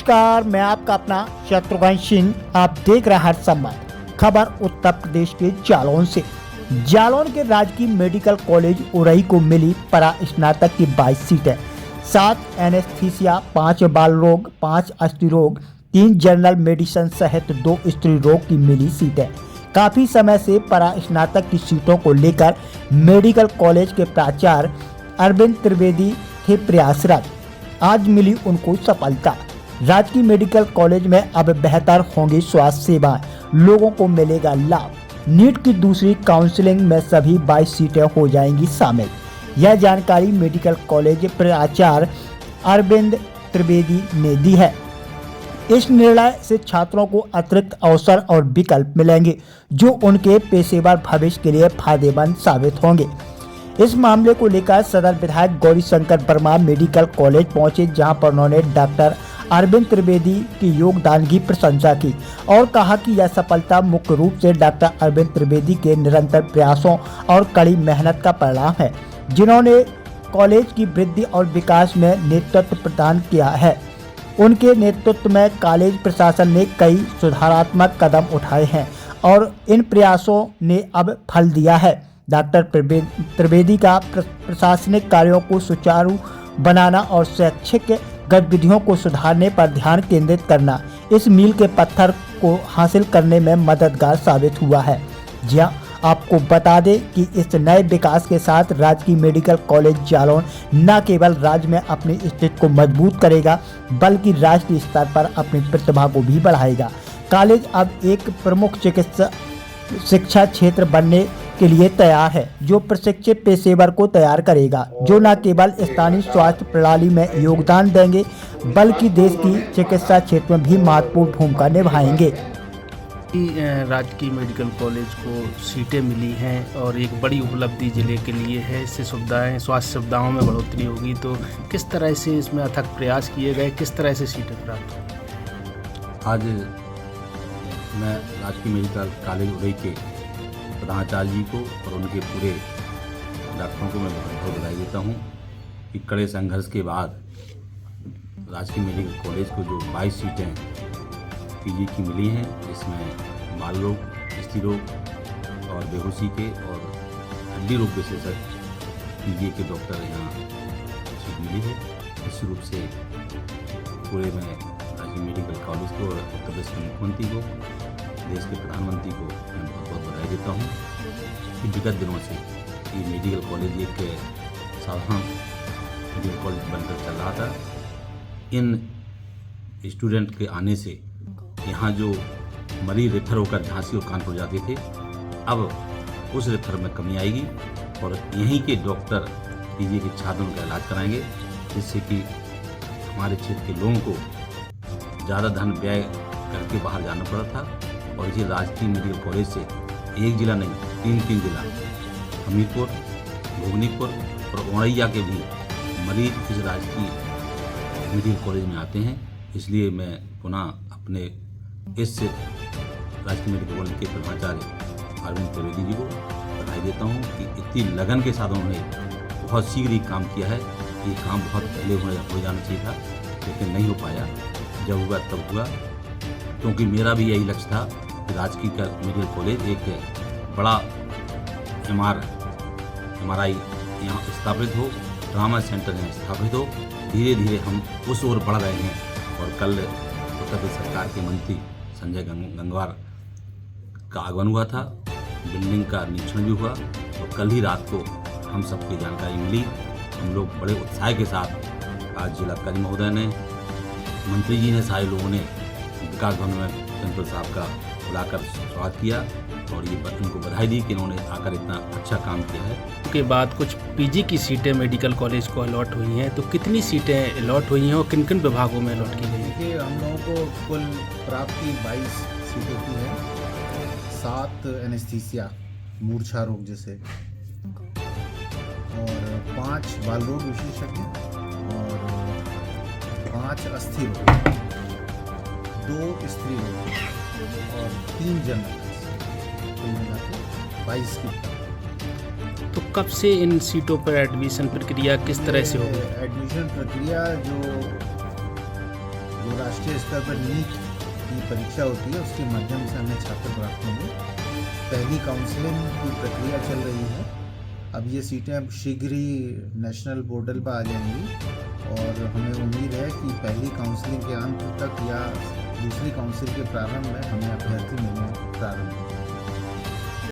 नमस्कार, मैं आपका अपना शत्रुघ्न सिंह। आप देख रहे हैं हर संवाद। खबर उत्तर प्रदेश के जालौन से। जालौन के राजकीय मेडिकल कॉलेज उरई को मिली परा स्नातक की 22 सीटें। 7 एनेस्थीसिया, 5 बाल रोग, 5 अस्थि रोग, 3 जनरल मेडिसिन सहित 2 स्त्री रोग की मिली सीटें। काफी समय से परा स्नातक की सीटों को लेकर मेडिकल कॉलेज के प्राचार्य अरविंद त्रिवेदी थे प्रयासरत। आज मिली उनको सफलता। राजकीय मेडिकल कॉलेज में अब बेहतर होंगी स्वास्थ्य सेवाएं, लोगों को मिलेगा लाभ। नीट की दूसरी काउंसलिंग में सभी 22 सीटें हो जाएंगी शामिल। यह जानकारी मेडिकल कॉलेज प्राचार्य अरविंद त्रिवेदी ने दी है। इस निर्णय से छात्रों को अतिरिक्त अवसर और विकल्प मिलेंगे, जो उनके पेशेवर भविष्य के लिए फायदेमंद साबित होंगे। इस मामले को लेकर सदर विधायक गौरी शंकर वर्मा मेडिकल कॉलेज पहुंचे, जहां पर उन्होंने डॉक्टर अरविंद त्रिवेदी के योगदान की प्रशंसा की और कहा कि यह सफलता मुख्य रूप से डॉक्टर अरविंद त्रिवेदी के निरंतर प्रयासों और कड़ी मेहनत का परिणाम है, जिन्होंने कॉलेज की वृद्धि और विकास में नेतृत्व प्रदान किया है। उनके नेतृत्व में कॉलेज प्रशासन ने कई सुधारात्मक कदम उठाए हैं और इन प्रयासों ने अब फल दिया है। डॉक्टर त्रिवेदी का प्रशासनिक कार्यों को सुचारू बनाना और शैक्षिक गतिविधियों को सुधारने पर ध्यान केंद्रित करना इस मील के पत्थर को हासिल करने में मददगार साबित हुआ है। जी हां, आपको बता दें कि इस नए विकास के साथ राजकीय मेडिकल कॉलेज जालौन न केवल राज्य में अपनी स्थिति को मजबूत करेगा, बल्कि राष्ट्रीय स्तर पर अपनी प्रतिभा को भी बढ़ाएगा। कॉलेज अब एक प्रमुख चिकित्सा शिक्षा क्षेत्र बनने के लिए तैयार है, जो प्रशिक्षित पेशेवर को तैयार करेगा, जो न केवल स्थानीय स्वास्थ्य प्रणाली में योगदान देंगे, बल्कि देश की चिकित्सा क्षेत्र में भी महत्वपूर्ण भूमिका निभाएंगे। राजकीय मेडिकल कॉलेज को सीटें मिली हैं और एक बड़ी उपलब्धि जिले के लिए है। इससे सुविधाएं, स्वास्थ्य सुविधाओं में बढ़ोतरी होगी, तो किस तरह से इसमें अथक प्रयास किए गए, किस तरह से सीटें प्राप्त हुई? आज मैं राजकीय मेडिकल कॉलेज उरई के प्रधानाचार्य जी को और उनके पूरे डॉक्टरों को मैं बहुत बहुत बधाई देता हूँ कि कड़े संघर्ष के बाद राजकीय मेडिकल कॉलेज को जो 22 सीटें पीजी की मिली हैं, जिसमें बाल रोग, स्त्री रोग और बेहोशी के और हड्डी रोग विशेषज्ञ पीजी के डॉक्टर यहाँ सीट मिली है। निश्चित रूप से पूरे में राजकीय मेडिकल कॉलेज को और उत्तर प्रदेश के मुख्यमंत्री को, देश के प्रधानमंत्री को मैं बहुत बहुत बधाई देता हूँ कि विगत दिनों से ये मेडिकल कॉलेज एक साधारण मेडिकल कॉलेज बनकर चल रहा था। इन स्टूडेंट के आने से यहाँ जो मरीज रेफर होकर झांसी और कानपुर जाते थे, अब उस रेफर में कमी आएगी और यहीं के डॉक्टर पीजी के छात्रों का इलाज कराएंगे, जिससे कि हमारे क्षेत्र के लोगों को ज़्यादा धन व्यय करके बाहर जाना पड़ा था। और इसी राजकीय मेडिकल कॉलेज से एक जिला नहीं, 3 जिला, हमीरपुर, भोगनीपुर और औरैया के भी मरीज इस राजकीय मेडिकल कॉलेज में आते हैं। इसलिए मैं पुनः अपने इस राजकीय मेडिकल कॉलेज के प्रधानाचार्य अरविंद त्रिवेदी जी को बधाई देता हूँ कि इतनी लगन के साथ उन्होंने बहुत शीघ्र ही काम किया है। ये काम बहुत पहले हो जाना चाहिए था, लेकिन नहीं हो पाया। जब हुआ तब हुआ, क्योंकि मेरा भी यही लक्ष्य था कि राजकीय मेडिकल कॉलेज एक बड़ा MRI यहाँ स्थापित हो, ट्रामा सेंटर यहाँ स्थापित हो। धीरे धीरे हम उस ओर बढ़ रहे हैं और कल उत्तर प्रदेश सरकार के मंत्री संजय गंगवार का आगमन हुआ था, बिल्डिंग का निरीक्षण भी हुआ और कल ही रात को हम सबकी जानकारी मिली। हम लोग बड़े उत्साह के साथ आज जिलाधिकारी महोदय ने, मंत्री जी ने, सारे लोगों ने विकास भवन में प्रिंसिपल साहब का बुलाकर स्वागत किया और ये उनको बधाई दी कि इन्होंने आकर इतना अच्छा काम किया है। उसके बाद कुछ पीजी की सीटें मेडिकल कॉलेज को अलॉट हुई हैं, तो कितनी सीटें अलॉट हुई हैं और किन किन विभागों में अलॉट की गई हैं? देखिए, हम लोगों को कुल प्राप्ति 22 सीटों की है। 7 एनेस्थीसिया, मूर्छा रोग जैसे, और 5 बाल रोग विशेषज्ञ और 5 अस्थि रोग, 2 स्त्री रोग और 3 जनरल, कुल मिलाकर 22 की। तो कब से इन सीटों पर एडमिशन प्रक्रिया किस तरह से होगी? एडमिशन प्रक्रिया जो राष्ट्रीय स्तर पर नीट की परीक्षा होती है, उसके माध्यम से हमें छात्र प्राप्त होंगे। पहली काउंसलिंग की प्रक्रिया चल रही है। अब ये सीटें अब शीघ्र ही नेशनल पोर्टल पर आ जाएंगी और हमें उम्मीद है कि पहली काउंसलिंग के अंत तक या दूसरी काउंसलिंग के प्रारंभ में हमें अभ्यर्थी मिलने प्रारंभ होंगे।